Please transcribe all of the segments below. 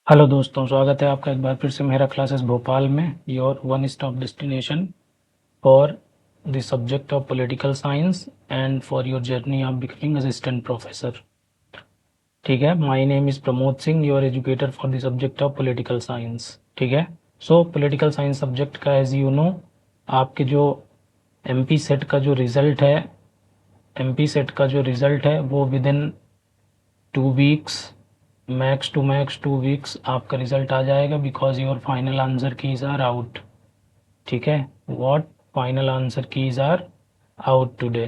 Hello दोस्तों, स्वागत है आपका एक बार फिर से मेरा क्लासेस भोपाल में, your one stop destination for the subject of political science and for your journey of becoming assistant professor. ठीक है, my name is Pramod Singh, your educator for the subject of political science. ठीक है, सो पॉलिटिकल साइंस सब्जेक्ट का as you know आपके जो MP SET का जो result है वो within 2 weeks, max to max 2 weeks आपका रिजल्ट आ जाएगा, because your final answer keys are out. ठीक है, what final answer keys are out today.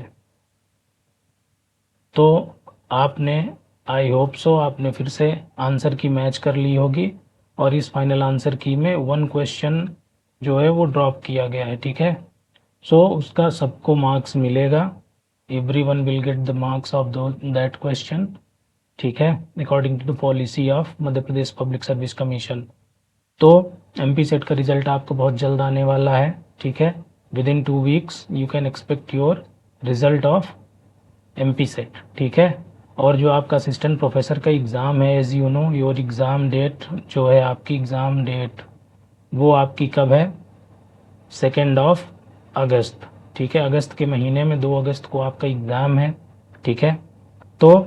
तो आपने, आई होप सो, आपने फिर से आंसर की मैच कर ली होगी और इस फाइनल आंसर की में 1 क्वेश्चन जो है वो ड्रॉप किया गया है। ठीक है, सो उसका सबको मार्क्स मिलेगा, every one will get the marks of that question. ठीक है, according to the policy of Madhya Pradesh public service commission. तो एमपी सेट का रिजल्ट आपको बहुत जल्द आने वाला है। ठीक है, within 2 weeks you can expect your result of MP SET. ठीक है, और जो आपका असिस्टेंट प्रोफेसर का एग्ज़ाम है, as you know your exam date जो है, आपकी एग्ज़ाम डेट वो आपकी कब है? 2 अगस्त। ठीक है, अगस्त के महीने में 2 अगस्त को आपका एग्ज़ाम है। ठीक है, तो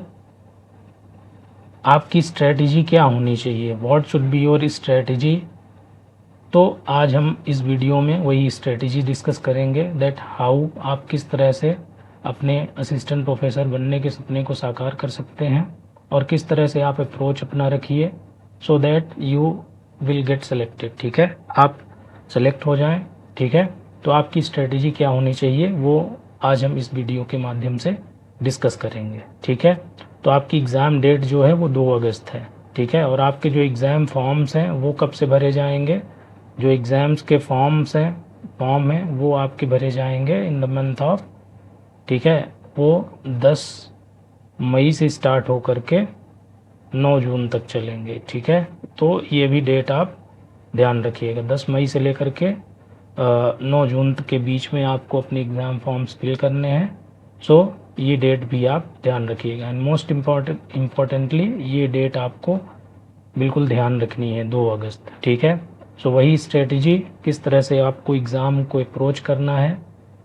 आपकी स्ट्रेटजी क्या होनी चाहिए? What should be your strategy? तो आज हम इस वीडियो में वही स्ट्रेटजी डिस्कस करेंगे, दैट हाउ आप किस तरह से अपने असिस्टेंट प्रोफेसर बनने के सपने को साकार कर सकते हैं और किस तरह से आप अप्रोच अपना रखिए so that you will get selected. ठीक है, आप सेलेक्ट हो जाएं। ठीक है, तो आपकी स्ट्रेटजी क्या होनी चाहिए वो आज हम इस वीडियो के माध्यम से डिस्कस करेंगे। ठीक है, तो आपकी एग्ज़ाम डेट जो है वो 2 अगस्त है। ठीक है, और आपके जो एग्ज़ाम फॉर्म्स हैं वो कब से भरे जाएंगे? जो एग्ज़ाम्स के फॉर्म हैं वो आपके भरे जाएंगे इन द मंथ ऑफ, ठीक है, वो 10 मई से स्टार्ट हो करके 9 जून तक चलेंगे। ठीक है, तो ये भी डेट आप ध्यान रखिएगा, 10 मई से लेकर के 9 जून तक के बीच में आपको अपने एग्ज़ाम फॉर्म्स फिल करने हैं। सो ये डेट भी आप ध्यान रखिएगा, एंड मोस्ट इम्पॉर्टेंटली ये डेट आपको बिल्कुल ध्यान रखनी है, 2 अगस्त। ठीक है, सो वही स्ट्रेटजी, किस तरह से आपको एग्ज़ाम को अप्रोच करना है,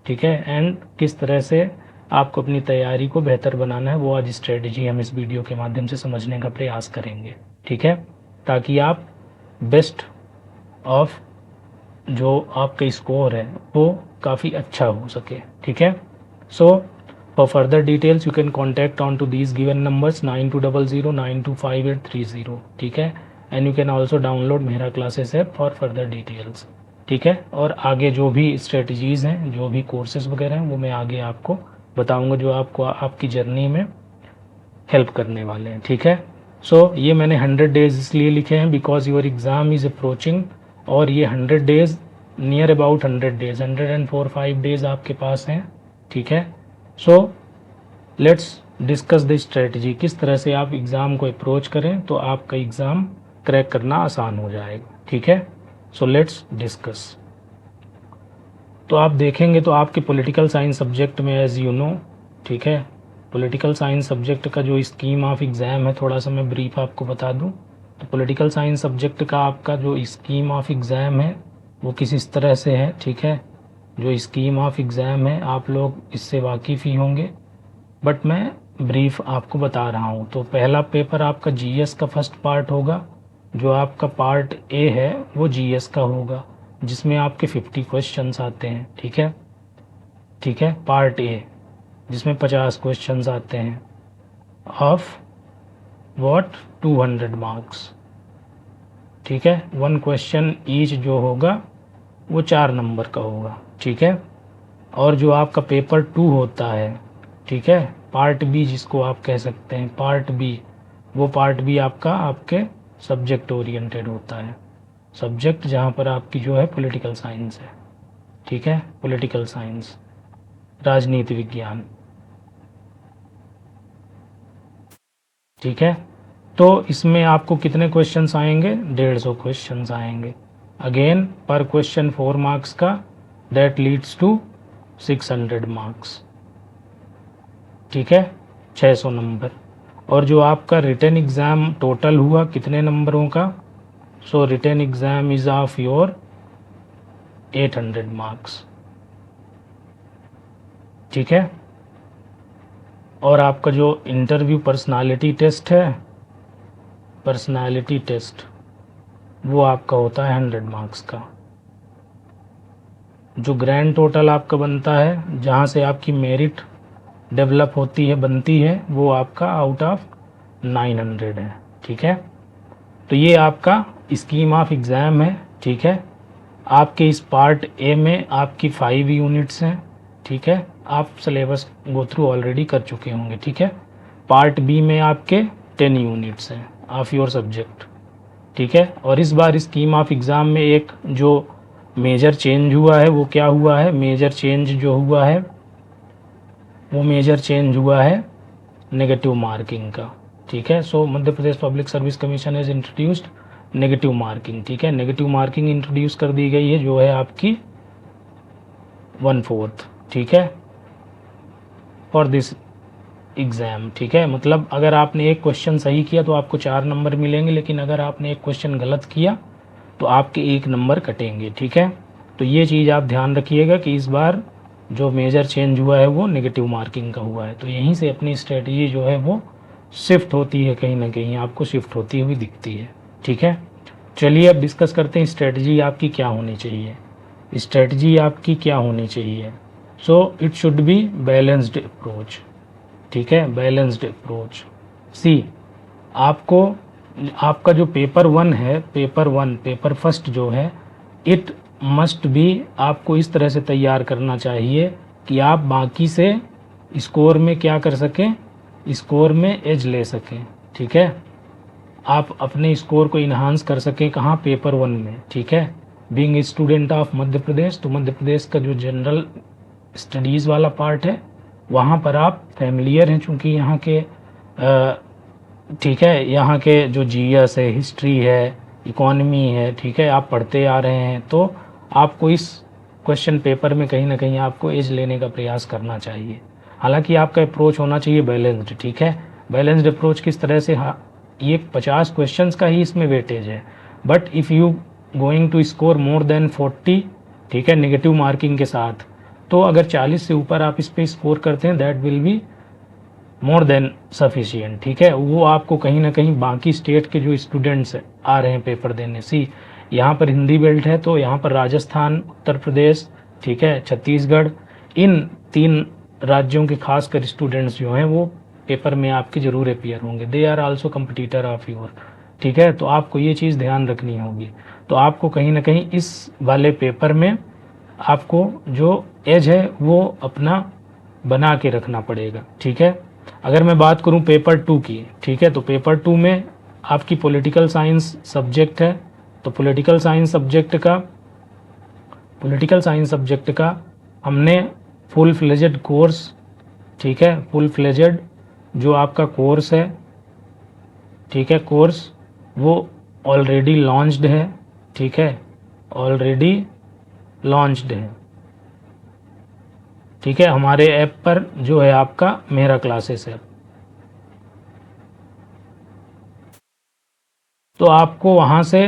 ठीक है, एंड किस तरह से आपको अपनी तैयारी को बेहतर बनाना है, वो आज स्ट्रेटजी हम इस वीडियो के माध्यम से समझने का प्रयास करेंगे। ठीक है, ताकि आप बेस्ट ऑफ जो आपका स्कोर है वो काफ़ी अच्छा हो सके। ठीक है, so for further details you can contact on to these given numbers 9200925830। ठीक है, and you can also download मेरा classes app for further details. ठीक है, और आगे जो भी स्ट्रेटजीज़ हैं, जो भी कोर्सेज वगैरह हैं, वो मैं आगे आपको बताऊंगा, जो आपको आपकी जर्नी में हेल्प करने वाले हैं। ठीक है, सो ये मैंने 100 डेज़ इसलिए लिखे हैं because your exam is approaching, और ये 100 days near about 100 days, 104-5 days आपके पास हैं। ठीक है, so let's discuss the strategy, किस तरह से आप एग्ज़ाम को अप्रोच करें तो आपका एग्ज़ाम क्रैक करना आसान हो जाएगा। ठीक है, सो लेट्स डिस्कस। तो आप देखेंगे तो आपके पॉलिटिकल साइंस सब्जेक्ट में, एज यू नो, ठीक है, पॉलिटिकल साइंस सब्जेक्ट का जो स्कीम ऑफ एग्ज़ाम है, थोड़ा सा मैं ब्रीफ आपको बता दूं। तो पॉलिटिकल साइंस सब्जेक्ट का आपका जो स्कीम ऑफ एग्ज़ाम है वो किस इस तरह से है। ठीक है, जो स्कीम ऑफ एग्ज़ाम है आप लोग इससे वाकिफ़ ही होंगे, बट मैं ब्रीफ आपको बता रहा हूँ। तो पहला पेपर आपका जीएस का फर्स्ट पार्ट होगा, जो आपका पार्ट ए है वो जीएस का होगा, जिसमें आपके 50 क्वेश्चंस आते हैं। ठीक है, ठीक है, पार्ट ए जिसमें 50 क्वेश्चंस आते हैं ऑफ व्हाट 200 मार्क्स। ठीक है, 1 क्वेश्चन ईच जो होगा वो 4 नंबर का होगा। ठीक है, और जो आपका पेपर 2 होता है, ठीक है, पार्ट बी जिसको आप कह सकते हैं, पार्ट बी, वो पार्ट बी आपका आपके सब्जेक्ट ओरिएंटेड होता है, सब्जेक्ट जहाँ पर आपकी जो है पॉलिटिकल साइंस है। ठीक है, पॉलिटिकल साइंस, राजनीति विज्ञान। ठीक है, तो इसमें आपको कितने क्वेश्चंस आएंगे? 150 क्वेश्चंस आएंगे। अगेन पर क्वेश्चन 4 मार्क्स का, दैट लीड्स टू 600 मार्क्स। ठीक है, 600 नंबर। और जो आपका रिटन एग्ज़ाम टोटल हुआ कितने नंबरों का? So written exam is of your 800 marks, ठीक है। और आपका जो इंटरव्यू पर्सनालिटी टेस्ट है, पर्सनालिटी टेस्ट वो आपका होता है 100 मार्क्स का। जो ग्रैंड टोटल आपका बनता है, जहाँ से आपकी मेरिट डेवलप होती है, बनती है, वो आपका आउट ऑफ 900 है, ठीक है। तो ये आपका स्कीम ऑफ एग्ज़ाम है, ठीक है। आपके इस पार्ट ए में आपकी 5 यूनिट्स हैं, ठीक है। आप सिलेबस गो थ्रू ऑलरेडी कर चुके होंगे, ठीक है। पार्ट बी में आपके 10 यूनिट्स हैं ऑफ योर सब्जेक्ट, ठीक है। और इस बार स्कीम ऑफ एग्ज़ाम में एक जो मेजर चेंज हुआ है वो क्या हुआ है, मेजर चेंज जो हुआ है वो मेजर चेंज हुआ है नेगेटिव मार्किंग का, ठीक है। So Madhya Pradesh public service commission has introduced negative marking, ठीक है। नेगेटिव मार्किंग इंट्रोड्यूस कर दी गई है, जो है आपकी 1/4, ठीक है, फॉर दिस एग्ज़ाम, ठीक है। मतलब अगर आपने एक क्वेश्चन सही किया तो आपको 4 नंबर मिलेंगे, लेकिन अगर आपने एक क्वेश्चन गलत किया तो आपके 1 नंबर कटेंगे, ठीक है। तो ये चीज़ आप ध्यान रखिएगा कि इस बार जो मेजर चेंज हुआ है वो नेगेटिव मार्किंग का हुआ है। तो यहीं से अपनी स्ट्रेटजी जो है वो शिफ्ट होती है, कहीं ना कहीं आपको शिफ्ट होती हुई दिखती है, ठीक है। चलिए अब डिस्कस करते हैं स्ट्रेटजी आपकी क्या होनी चाहिए। स्ट्रेटजी आपकी क्या होनी चाहिए? So it should be balanced approach, ठीक है, बैलेंस्ड अप्रोच। सी आपको आपका जो पेपर 1 है, पेपर फर्स्ट जो है, इट मस्ट बी आपको इस तरह से तैयार करना चाहिए कि आप बाकी से स्कोर में क्या कर सकें, स्कोर में एज ले सकें, ठीक है। आप अपने स्कोर को इन्हांस कर सकें कहाँ, पेपर 1 में, ठीक है। बीइंग स्टूडेंट ऑफ मध्य प्रदेश, तो मध्य प्रदेश का जो जनरल स्टडीज़ वाला पार्ट है वहाँ पर आप फैमिलियर हैं, चूँकि यहाँ के ठीक है, यहाँ के जो जीएस है, हिस्ट्री है, इकोनॉमी है, ठीक है, आप पढ़ते आ रहे हैं, तो आपको इस क्वेश्चन पेपर में कहीं ना कहीं आपको एज लेने का प्रयास करना चाहिए। हालांकि आपका अप्रोच होना चाहिए बैलेंस्ड, ठीक है। बैलेंस्ड अप्रोच किस तरह से, हाँ, ये 50 क्वेश्चंस का ही इसमें वेटेज है, but if you going to score more than 40, ठीक है, नेगेटिव मार्किंग के साथ, तो अगर 40 से ऊपर आप इस पर स्कोर करते हैं, that will be more than sufficient, ठीक है। वो आपको कहीं ना कहीं बाकी स्टेट के जो स्टूडेंट्स आ रहे हैं पेपर देने, सी यहाँ पर हिंदी बेल्ट है, तो यहाँ पर राजस्थान, उत्तर प्रदेश, ठीक है, छत्तीसगढ़, इन 3 राज्यों के खासकर स्टूडेंट्स जो हैं वो पेपर में आपके ज़रूर अपीयर होंगे। They are also competitor of your, ठीक है। तो आपको ये चीज़ ध्यान रखनी होगी। तो आपको कहीं ना कहीं इस वाले पेपर में आपको जो एज है वो अपना बना के रखना पड़ेगा, ठीक है। अगर मैं बात करूं पेपर 2 की, ठीक है, तो पेपर 2 में आपकी पॉलिटिकल साइंस सब्जेक्ट है, तो पॉलिटिकल साइंस सब्जेक्ट का हमने फुल फ्लेजेड कोर्स, ठीक है, फुल फ्लेजेड जो आपका कोर्स है, ठीक है, कोर्स वो ऑलरेडी लॉन्च्ड है, ठीक है, ऑलरेडी लॉन्च्ड है, ठीक है, हमारे ऐप पर जो है आपका मेरा क्लासेस ऐप। तो आपको वहाँ से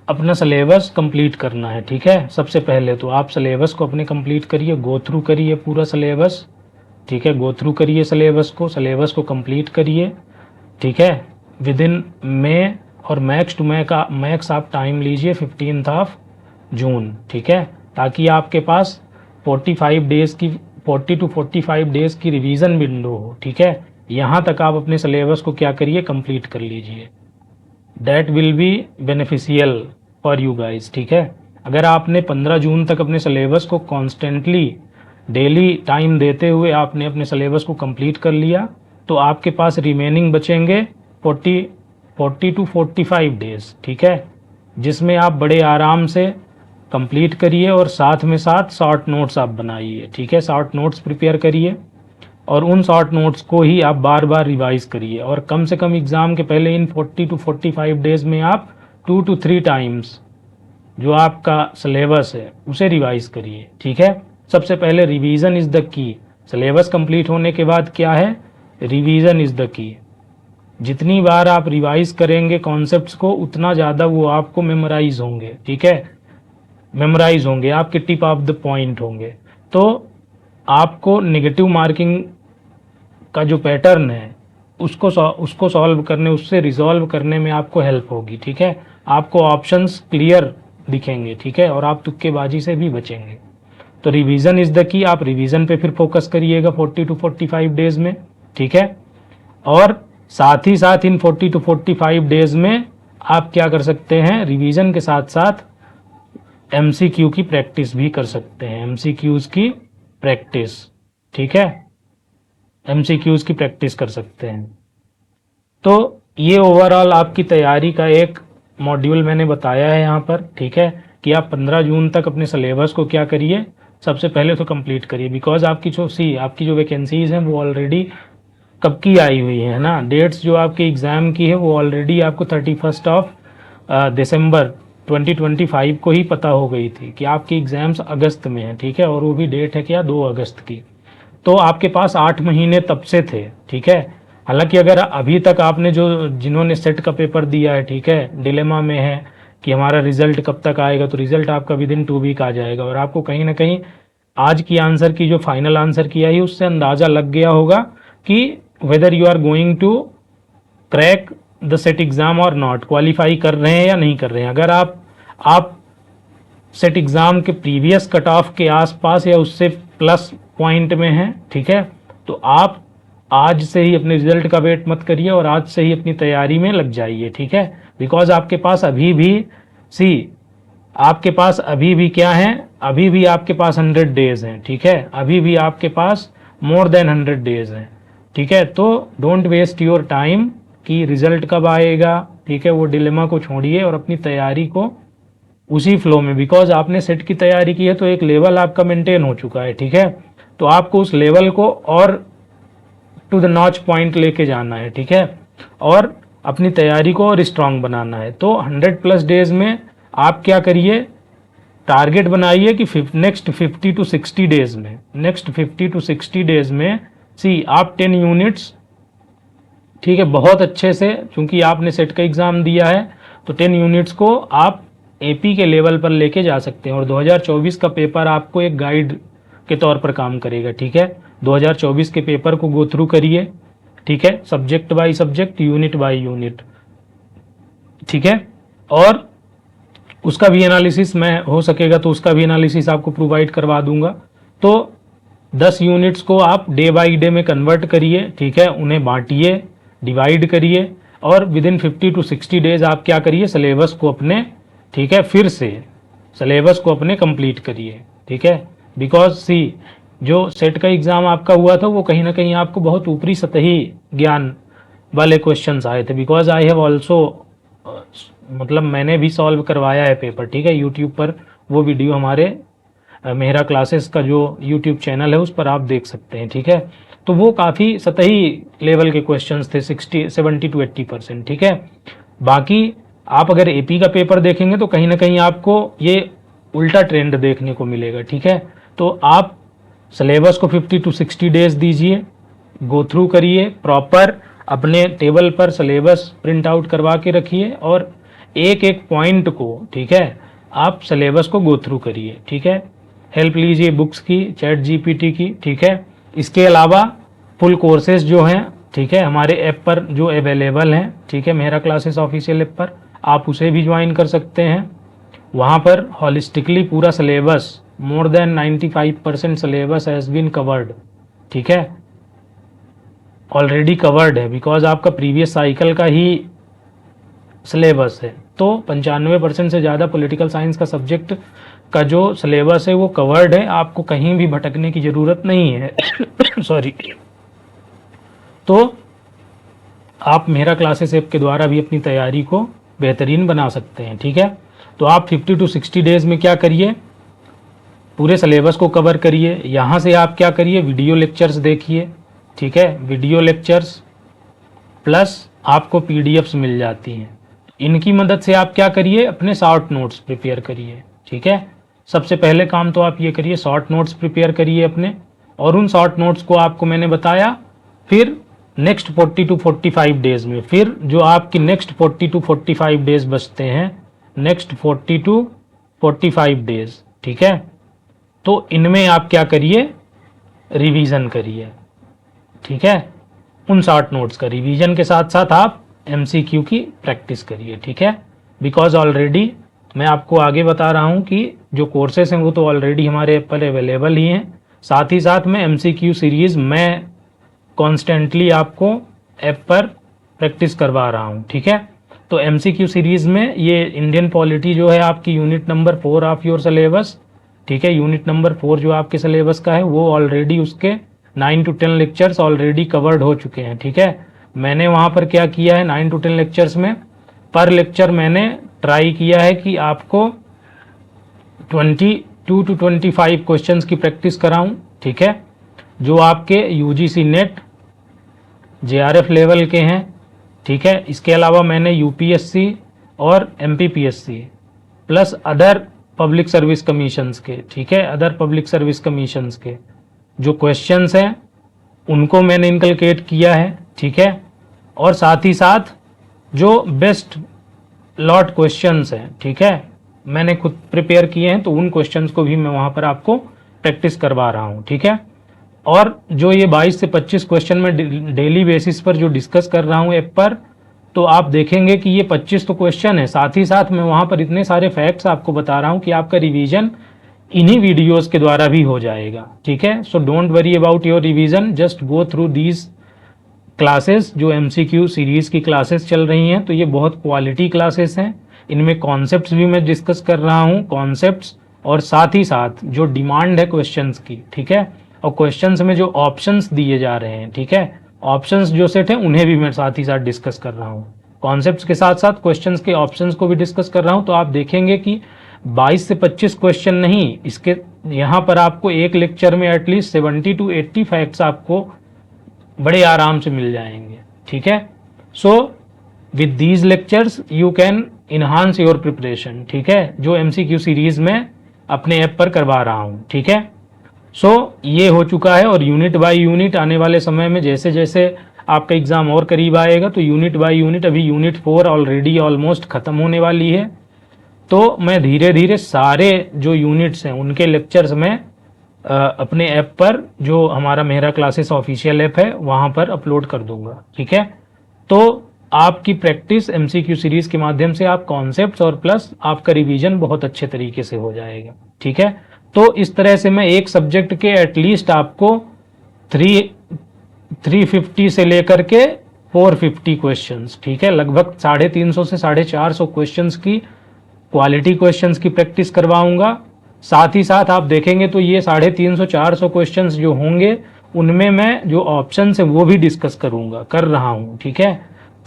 अपना सिलेबस कंप्लीट करना है, ठीक है। सबसे पहले तो आप सिलेबस को अपने कंप्लीट करिए, गो थ्रू करिए पूरा सिलेबस, ठीक है, गो थ्रू करिए सिलेबस को कंप्लीट करिए, ठीक है, विद इन मे, और मैक्स टू मैक्स आप टाइम लीजिए 15 जून, ठीक है, ताकि आपके पास 40 to 45 डेज़ की रिवीजन विंडो हो, ठीक है। यहाँ तक आप अपने सिलेबस को क्या करिए, कंप्लीट कर लीजिए। That will be beneficial for you guys, ठीक है। अगर आपने 15 जून तक अपने सिलेबस को कॉन्स्टेंटली डेली टाइम देते हुए आपने अपने सिलेबस को कंप्लीट कर लिया, तो आपके पास रिमेनिंग बचेंगे 40 to 45 डेज़, ठीक है, जिसमें आप बड़े आराम से कंप्लीट करिए और साथ में साथ शॉर्ट नोट्स आप बनाइए, ठीक है, शॉर्ट नोट्स प्रिपेयर करिए और उन शॉर्ट नोट्स को ही आप बार बार रिवाइज करिए, और कम से कम एग्ज़ाम के पहले इन 40 to 45 डेज़ में आप 2 to 3 टाइम्स जो आपका सिलेबस है उसे रिवाइज करिए, ठीक है। सबसे पहले रिवीजन इज़ द की, सिलेबस कंप्लीट होने के बाद क्या है, रिवीजन इज़ द की, जितनी बार आप रिवाइज करेंगे कॉन्सेप्ट्स को उतना ज़्यादा वो आपको मेमोराइज होंगे, ठीक है, मेमोराइज होंगे, आपके टिप ऑफ द पॉइंट होंगे। तो आपको नेगेटिव मार्किंग का जो पैटर्न है उसको सॉल्व करने, उससे रिजॉल्व करने में आपको हेल्प होगी, ठीक है। आपको ऑप्शंस क्लियर दिखेंगे, ठीक है, और आप तुक्केबाजी से भी बचेंगे। तो रिवीजन इज द की, आप रिवीजन पे फिर फोकस करिएगा 40 टू 45 डेज में, ठीक है। और साथ ही साथ इन 40 टू 45 डेज में आप क्या कर सकते हैं, रिवीजन के साथ साथ एमसीक्यू की प्रैक्टिस भी कर सकते हैं, एमसीक्यूज की प्रैक्टिस, ठीक है, एमसीक्यूज की प्रैक्टिस कर सकते हैं। तो ये ओवरऑल आपकी तैयारी का एक मॉड्यूल मैंने बताया है यहाँ पर, ठीक है, कि आप 15 जून तक अपने सिलेबस को क्या करिए, सबसे पहले तो कंप्लीट करिए। बिकॉज आपकी जो वैकेंसीज हैं वो ऑलरेडी कब की आई हुई है ना, डेट्स जो आपके एग्ज़ाम की है वो ऑलरेडी आपको 31 दिसंबर 2025 को ही पता हो गई थी कि आपके एग्ज़ाम्स अगस्त में हैं, ठीक है, और वो भी डेट है क्या, 2 अगस्त की। तो आपके पास 8 महीने तब से थे, ठीक है। हालांकि अगर अभी तक आपने जिन्होंने सेट का पेपर दिया है, ठीक है, डिलेमा में है कि हमारा रिजल्ट कब तक आएगा, तो रिजल्ट आपका विद इन 2 वीक आ जाएगा, और आपको कहीं ना कहीं आज की आंसर की जो फाइनल आंसर की आई उससे अंदाज़ा लग गया होगा कि whether you are going to crack the SET exam और नॉट, क्वालिफाई कर रहे हैं या नहीं कर रहे हैं। अगर आप सेट एग्ज़ाम के प्रीवियस कट ऑफ के आसपास या उससे प्लस पॉइंट में हैं, ठीक है, तो आप आज से ही अपने रिजल्ट का वेट मत करिए और आज से ही अपनी तैयारी में लग जाइए, ठीक है। बिकॉज आपके पास अभी भी क्या है, अभी भी आपके पास 100 डेज हैं, ठीक है, अभी भी आपके पास मोर देन 100 डेज हैं, ठीक है। तो डोंट वेस्ट योर टाइम कि रिजल्ट कब आएगा, ठीक है, वो डिलेमा को छोड़िए और अपनी तैयारी को उसी फ्लो में, बिकॉज आपने सेट की तैयारी की है तो एक लेवल आपका मेंटेन हो चुका है, ठीक है, तो आपको उस लेवल को और टू द नॉच पॉइंट लेके जाना है, ठीक है, और अपनी तैयारी को और स्ट्रांग बनाना है। तो 100+ डेज में आप क्या करिए, टारगेट बनाइए कि नेक्स्ट 50 टू 60 डेज में, आप 10 यूनिट्स, ठीक है, बहुत अच्छे से, चूंकि आपने सेट का एग्ज़ाम दिया है तो 10 यूनिट्स को आप एपी के लेवल पर लेके जा सकते हैं, और 2024 का पेपर आपको एक गाइड के तौर पर काम करेगा, ठीक है। 2024 के पेपर को गो थ्रू करिए, ठीक है, subject by subject, unit by unit, ठीक है, और उसका भी एनालिसिस मैं हो सकेगा तो उसका भी एनालिसिस आपको प्रोवाइड करवा दूंगा। तो 10 यूनिट्स को आप डे बाय डे में कन्वर्ट करिए, ठीक है, उन्हें बांटिए, डिवाइड करिए, और विद इन 50 टू 60 डेज आप क्या करिए, सिलेबस को अपने, ठीक है, फिर से सिलेबस को अपने कंप्लीट करिए, ठीक है। बिकॉज जो सेट का एग्ज़ाम आपका हुआ था वो कहीं ना कहीं आपको बहुत ऊपरी सतही ज्ञान वाले क्वेश्चंस आए थे, बिकॉज आई हैव ऑल्सो, मतलब मैंने भी सॉल्व करवाया है पेपर, ठीक है, यूट्यूब पर वो वीडियो हमारे मेहरा क्लासेस का जो यूट्यूब चैनल है उस पर आप देख सकते हैं, ठीक है। तो वो काफ़ी सतही लेवल के क्वेश्चंस थे, 70 टू 80%, ठीक है। बाकी आप अगर एपी का पेपर देखेंगे तो कहीं ना कहीं आपको ये उल्टा ट्रेंड देखने को मिलेगा, ठीक है। तो आप सिलेबस को 50 टू 60 डेज दीजिए, गो थ्रू करिए प्रॉपर, अपने टेबल पर सिलेबस प्रिंट आउट करवा के रखिए, और एक एक पॉइंट को, ठीक है, आप सिलेबस को गो थ्रू करिए, ठीक है। हेल्प लीजिए बुक्स की, चैट जीपीटी की, ठीक है। इसके अलावा फुल कोर्सेज जो हैं, ठीक है, हमारे ऐप पर जो अवेलेबल हैं, ठीक है, मेहरा क्लासेस ऑफिशियल ऐप पर, आप उसे भी ज्वाइन कर सकते हैं। वहाँ पर हॉलिस्टिकली पूरा syllabus, more than 95% syllabus has been covered, ठीक है, ऑलरेडी कवर्ड है, बिकॉज आपका प्रीवियस साइकिल का ही सिलेबस है। तो 95% से ज़्यादा पॉलिटिकल साइंस का सब्जेक्ट का जो सिलेबस है वो कवर्ड है, आपको कहीं भी भटकने की ज़रूरत नहीं है सॉरी। तो आप मेहरा क्लासेस ऐप के द्वारा भी अपनी तैयारी को बेहतरीन बना सकते हैं, ठीक है। तो आप 50 टू 60 डेज में क्या करिए, पूरे सिलेबस को कवर करिए। यहाँ से आप क्या करिए, वीडियो लेक्चर्स देखिए, ठीक है, वीडियो लेक्चर्स प्लस आपको पीडीएफ्स मिल जाती हैं, इनकी मदद से आप क्या करिए, अपने शॉर्ट नोट्स प्रिपेयर करिए, ठीक है। सबसे पहले काम तो आप ये करिए, शॉर्ट नोट्स प्रिपेयर करिए अपने, और उन शॉर्ट नोट्स को आपको मैंने बताया फिर नेक्स्ट 40 टू 45 डेज में। फिर जो आपकी नेक्स्ट 40 टू 45 डेज बचते हैं, नेक्स्ट 40 टू 45 डेज, ठीक है, तो इनमें आप क्या करिए, रिवीजन करिए, ठीक है, उन 60 नोट्स का रिवीजन के साथ साथ आप एमसीक्यू की प्रैक्टिस करिए, ठीक है। बिकॉज ऑलरेडी मैं आपको आगे बता रहा हूँ कि जो कोर्सेस हैं वो तो ऑलरेडी हमारे ऐप पर अवेलेबल ही हैं, साथ ही साथ में एमसीक्यू सीरीज़ मैं कॉन्स्टेंटली आपको ऐप पर प्रैक्टिस करवा रहा हूँ, ठीक है। तो एमसीक्यू सीरीज़ में ये इंडियन पॉलिटी जो है आपकी unit number 4 of your syllabus, ठीक है, यूनिट नंबर 4 जो आपके सिलेबस का है वो ऑलरेडी उसके 9 टू 10 लेक्चर्स ऑलरेडी कवर्ड हो चुके हैं, ठीक है। मैंने वहाँ पर क्या किया है, 9 टू 10 लेक्चर्स में पर लेक्चर मैंने ट्राई किया है कि आपको 22 टू 25 क्वेश्चंस की प्रैक्टिस कराऊं, ठीक है, जो आपके यूजीसी नेट जेआरएफ लेवल के हैं, ठीक है। इसके अलावा मैंने यूपीएससी और MPPSC plus other public service commissions के, ठीक है, अदर पब्लिक सर्विस कमीशंस के जो क्वेश्चंस हैं उनको मैंने इनकलकेट किया है, ठीक है। और साथ ही साथ जो बेस्ट लॉट क्वेश्चंस हैं, ठीक है, मैंने खुद प्रिपेयर किए हैं, तो उन क्वेश्चंस को भी मैं वहाँ पर आपको प्रैक्टिस करवा रहा हूँ, ठीक है। और जो ये 22 से 25 क्वेश्चन में डेली बेसिस पर जो डिस्कस कर रहा हूँ ऐप पर, तो आप देखेंगे कि ये 25 तो क्वेश्चन है, साथ ही साथ मैं वहाँ पर इतने सारे फैक्ट्स आपको बता रहा हूँ कि आपका रिवीजन इन्हीं वीडियोस के द्वारा भी हो जाएगा, ठीक है। So don't worry about your revision, just go through these classes जो एमसीक्यू सीरीज की क्लासेस चल रही हैं। तो ये बहुत क्वालिटी क्लासेस हैं, इनमें कॉन्सेप्ट्स भी मैं डिस्कस कर रहा हूँ, कॉन्सेप्ट्स और साथ ही साथ जो डिमांड है क्वेश्चंस की, ठीक है, और क्वेश्चंस में जो ऑप्शंस दिए जा रहे हैं, ठीक है, ऑप्शंस जो सेट हैं उन्हें भी मैं साथ ही साथ डिस्कस कर रहा हूँ, कॉन्सेप्ट्स के साथ साथ क्वेश्चंस के ऑप्शंस को भी डिस्कस कर रहा हूँ। तो आप देखेंगे कि 22 से 25 क्वेश्चन नहीं, इसके यहाँ पर आपको एक लेक्चर में एटलीस्ट 70 टू 80 फैक्ट्स आपको बड़े आराम से मिल जाएंगे, ठीक है। So with these lectures you can enhance your preparation, ठीक है, जो एमसीक्यू सीरीज में अपने ऐप पर करवा रहा हूँ, ठीक है। सो ये हो चुका है, और यूनिट बाय यूनिट आने वाले समय में जैसे जैसे आपका एग्ज़ाम और करीब आएगा तो यूनिट बाय यूनिट, अभी यूनिट 4 ऑलरेडी ऑलमोस्ट ख़त्म होने वाली है, तो मैं धीरे धीरे सारे जो यूनिट्स हैं उनके लेक्चर्स में अपने ऐप पर, जो हमारा मेहरा क्लासेस ऑफिशियल ऐप है वहाँ पर अपलोड कर दूंगा, ठीक है। तो आपकी प्रैक्टिस एमसीक्यू सीरीज के माध्यम से आप कॉन्सेप्ट्स और प्लस आपका रिवीजन बहुत अच्छे तरीके से हो जाएगा, ठीक है। तो इस तरह से मैं एक सब्जेक्ट के एटलीस्ट आपको 350 से लेकर के 450 क्वेश्चंस, ठीक है, लगभग 350 से 450 क्वेश्चंस की क्वालिटी क्वेश्चंस की प्रैक्टिस करवाऊंगा। साथ ही साथ आप देखेंगे तो ये 350-400 क्वेश्चंस जो होंगे उनमें मैं जो ऑप्शंस है वो भी डिस्कस कर रहा हूँ, ठीक है।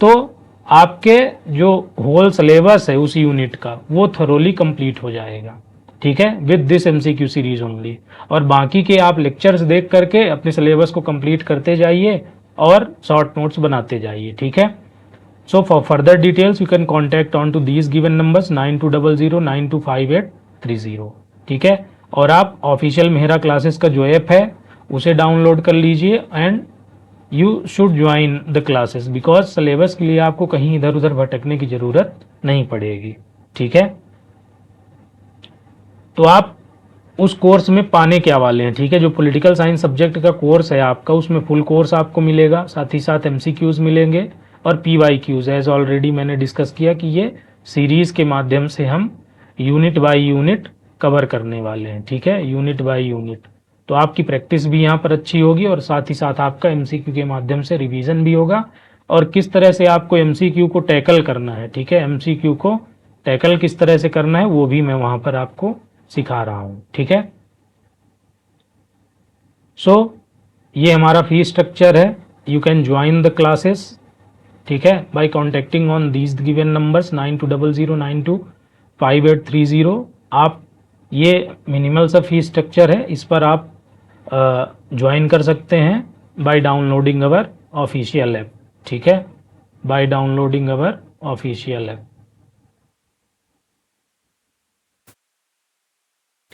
तो आपके जो होल सिलेबस है उस यूनिट का वो थरोली कंप्लीट हो जाएगा, ठीक है, with this MCQ series only. और बाकी के आप लेक्चर्स देख करके अपने सिलेबस को कंप्लीट करते जाइए और शॉर्ट नोट्स बनाते जाइए, ठीक है। So for further details you can contact on to these given numbers 9200925830, ठीक है। और आप ऑफिशियल मेहरा क्लासेस का जो ऐप है उसे डाउनलोड कर लीजिए and you should join the classes, because syllabus के लिए आपको कहीं इधर उधर भटकने की ज़रूरत नहीं पड़ेगी, ठीक है। तो आप उस कोर्स में पाने क्या वाले हैं, ठीक है, जो पॉलिटिकल साइंस सब्जेक्ट का कोर्स है आपका उसमें फुल कोर्स आपको मिलेगा, साथ ही साथ एमसीक्यूज मिलेंगे और पीवाईक्यूज, एज ऑलरेडी मैंने डिस्कस किया कि ये सीरीज के माध्यम से हम यूनिट बाय यूनिट कवर करने वाले हैं, ठीक है, यूनिट बाय यूनिट। तो आपकी प्रैक्टिस भी यहाँ पर अच्छी होगी और साथ ही साथ आपका एमसीक्यू के माध्यम से रिवीजन भी होगा, और किस तरह से आपको एमसीक्यू को टैकल करना है, ठीक है, एमसीक्यू को टैकल किस तरह से करना है वो भी मैं वहाँ पर आपको सिखा रहा हूँ, ठीक है। सो ये हमारा फी स्ट्रक्चर है, you can join the classes, ठीक है, by contacting on these given numbers 9200925830। आप ये मिनिमल सा फी स्ट्रक्चर है, इस पर आप ज्वाइन कर सकते हैं by downloading our official app, ठीक है, by downloading our official app,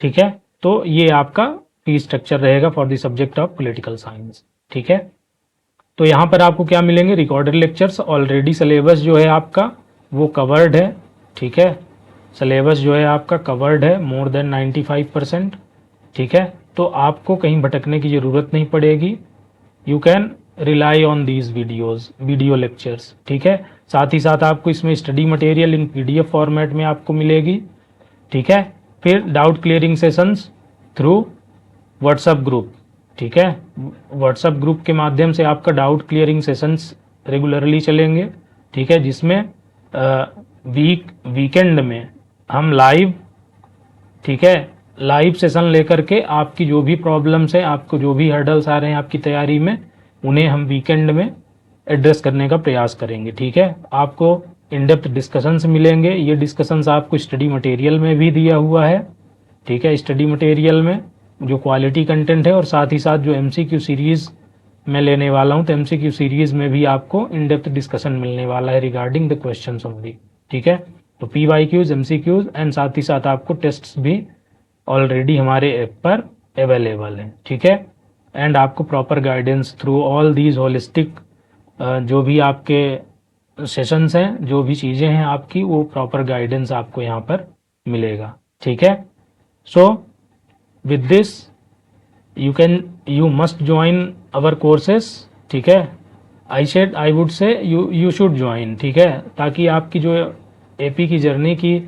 ठीक है। तो ये आपका फी स्ट्रक्चर रहेगा for the subject of political science, ठीक है। तो यहाँ पर आपको क्या मिलेंगे, रिकॉर्डेड लेक्चर्स, ऑलरेडी सिलेबस जो है आपका वो कवर्ड है, ठीक है, सिलेबस जो है आपका कवर्ड है मोर देन 95%, ठीक है, तो आपको कहीं भटकने की ज़रूरत नहीं पड़ेगी। You can rely on these videos, video lectures, ठीक है। साथ ही साथ आपको इसमें study material in PDF format में आपको मिलेगी, ठीक है। फिर doubt clearing sessions through WhatsApp group, ठीक है, व्हाट्सएप ग्रुप के माध्यम से आपका डाउट क्लियरिंग सेशंस रेगुलरली चलेंगे, ठीक है, जिसमें वीकेंड में हम लाइव, ठीक है, लाइव सेशन लेकर के आपकी जो भी प्रॉब्लम्स है, आपको जो भी हर्डल्स आ रहे हैं आपकी तैयारी में, उन्हें हम वीकेंड में एड्रेस करने का प्रयास करेंगे, ठीक है। आपको इन डेप्थ डिस्कशंस मिलेंगे, ये डिस्कशंस आपको स्टडी मटेरियल में भी दिया हुआ है, ठीक है, स्टडी मटेरियल में जो क्वालिटी कंटेंट है, और साथ ही साथ जो MCQ सीरीज़ मैं लेने वाला हूँ, तो MCQ सीरीज़ में भी आपको इन डेप्थ डिस्कशन मिलने वाला है रिगार्डिंग द क्वेश्चंस ओनली, ठीक है। तो PYQs, MCQs एंड साथ ही साथ आपको टेस्ट्स भी ऑलरेडी हमारे ऐप पर अवेलेबल हैं, ठीक है। एंड आपको proper guidance through all these holistic, जो भी आपके सेशंस हैं, जो भी चीज़ें हैं आपकी, वो प्रॉपर गाइडेंस आपको यहाँ पर मिलेगा, ठीक है। So with this you must join our courses, ठीक है। I would say you should join, ठीक है, ताकि आपकी जो AP की जर्नी की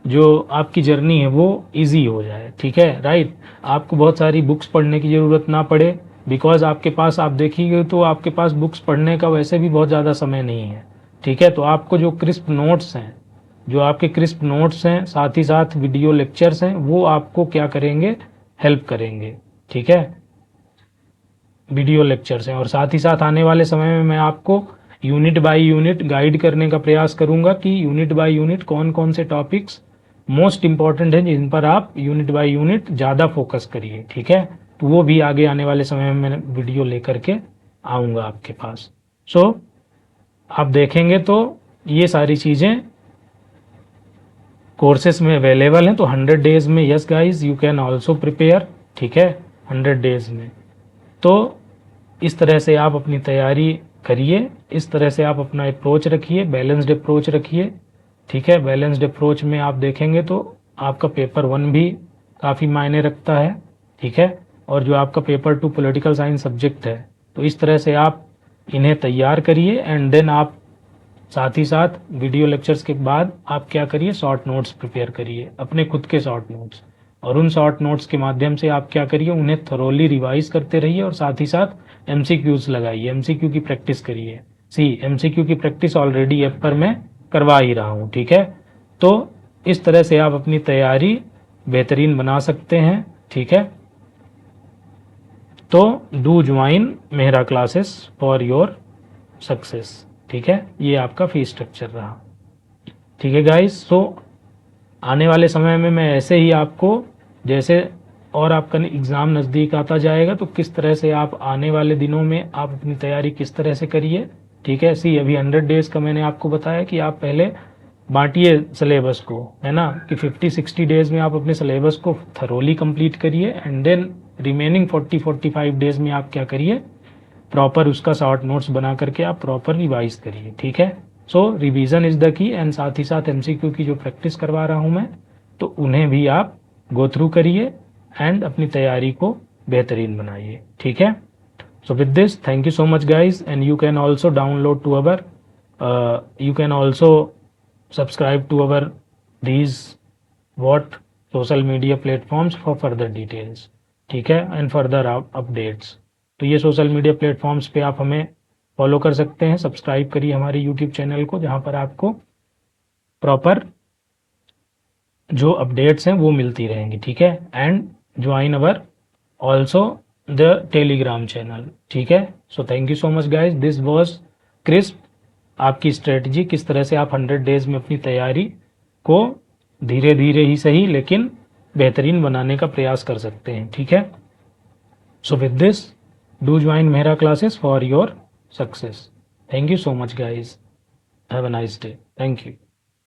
जो आपकी जर्नी है वो इजी हो जाए, ठीक है, राइट। आपको बहुत सारी बुक्स पढ़ने की ज़रूरत ना पड़े, बिकॉज आपके पास, आप देखिए तो आपके पास बुक्स पढ़ने का वैसे भी बहुत ज़्यादा समय नहीं है, ठीक है। तो आपको जो क्रिस्प नोट्स हैं, जो आपके क्रिस्प नोट्स हैं, साथ ही साथ वीडियो लेक्चर्स हैं, वो आपको क्या करेंगे, हेल्प करेंगे, ठीक है, वीडियो लेक्चर्स हैं। और साथ ही साथ आने वाले समय में मैं आपको यूनिट बाय यूनिट गाइड करने का प्रयास करूंगा कि यूनिट बाय यूनिट कौन कौन से टॉपिक्स मोस्ट इंपॉर्टेंट हैं, जिन पर आप यूनिट बाय यूनिट ज़्यादा फोकस करिए, ठीक है। तो वो भी आगे आने वाले समय में मैं वीडियो लेकर के आऊँगा आपके पास। सो आप देखेंगे तो ये सारी चीज़ें कोर्सेस में अवेलेबल हैं। तो 100 डेज़ में, yes guys, you can also prepare, ठीक है, 100 डेज़ में। तो इस तरह से आप अपनी तैयारी करिए, इस तरह से आप अपना अप्रोच रखिए, बैलेंस्ड अप्रोच रखिए, ठीक है। बैलेंस्ड अप्रोच में आप देखेंगे तो आपका पेपर 1 भी काफ़ी मायने रखता है, ठीक है, और जो आपका पेपर 2 पॉलिटिकल साइंस सब्जेक्ट है, तो इस तरह से आप इन्हें तैयार करिए। एंड देन आप साथ ही साथ वीडियो लेक्चर्स के बाद आप क्या करिए, शॉर्ट नोट्स प्रिपेयर करिए, अपने खुद के शॉर्ट नोट्स, और उन शॉर्ट नोट्स के माध्यम से आप क्या करिए, उन्हें थरोली रिवाइज करते रहिए, और साथ ही साथ MCQs लगाइए, MCQ की प्रैक्टिस करिए। MCQ की प्रैक्टिस ऑलरेडी ऐप पर मैं करवा ही रहा हूँ, ठीक है। तो इस तरह से आप अपनी तैयारी बेहतरीन बना सकते हैं, ठीक है। तो do join Mehra classes for your success, ठीक है। ये आपका फीस स्ट्रक्चर रहा, ठीक है गाइस। तो आने वाले समय में मैं ऐसे ही आपको, जैसे और आपका एग्ज़ाम नज़दीक आता जाएगा, तो किस तरह से आप आने वाले दिनों में आप अपनी तैयारी किस तरह से करिए, ठीक है। अभी 100 डेज़ का मैंने आपको बताया कि आप पहले बांटिए सिलेबस को, है ना, कि 50-60 डेज़ में आप अपने सिलेबस को थरोली कंप्लीट करिए, एंड देन रिमेनिंग 40-45 डेज़ में आप क्या करिए, प्रॉपर उसका शॉर्ट नोट्स बना करके आप प्रॉपर रिवाइज करिए, ठीक है। So revision is the key, and साथ ही साथ MCQ की जो प्रैक्टिस करवा रहा हूँ मैं, तो उन्हें भी आप गो थ्रू करिए एंड अपनी तैयारी को बेहतरीन बनाइए, ठीक है। So with this, thank you so much guys, and you can also download to our, you can also subscribe to our these what social media platforms for further details, ठीक है, एंड फर्दर अपडेट्स। तो ये social media platforms पे आप हमें follow कर सकते हैं, सब्सक्राइब करिए हमारे यूट्यूब चैनल को, जहाँ पर आपको प्रॉपर जो अपडेट्स हैं वो मिलती रहेंगी, ठीक है। And join our also the Telegram channel, ठीक है। So thank you so much guys, this was crisp, आपकी स्ट्रेटजी किस तरह से आप 100 डेज़ में अपनी तैयारी को धीरे धीरे ही सही लेकिन बेहतरीन बनाने का प्रयास कर सकते हैं, ठीक है। So with this, do join Mehra classes for your success. Thank you so much guys, have a nice day, thank you.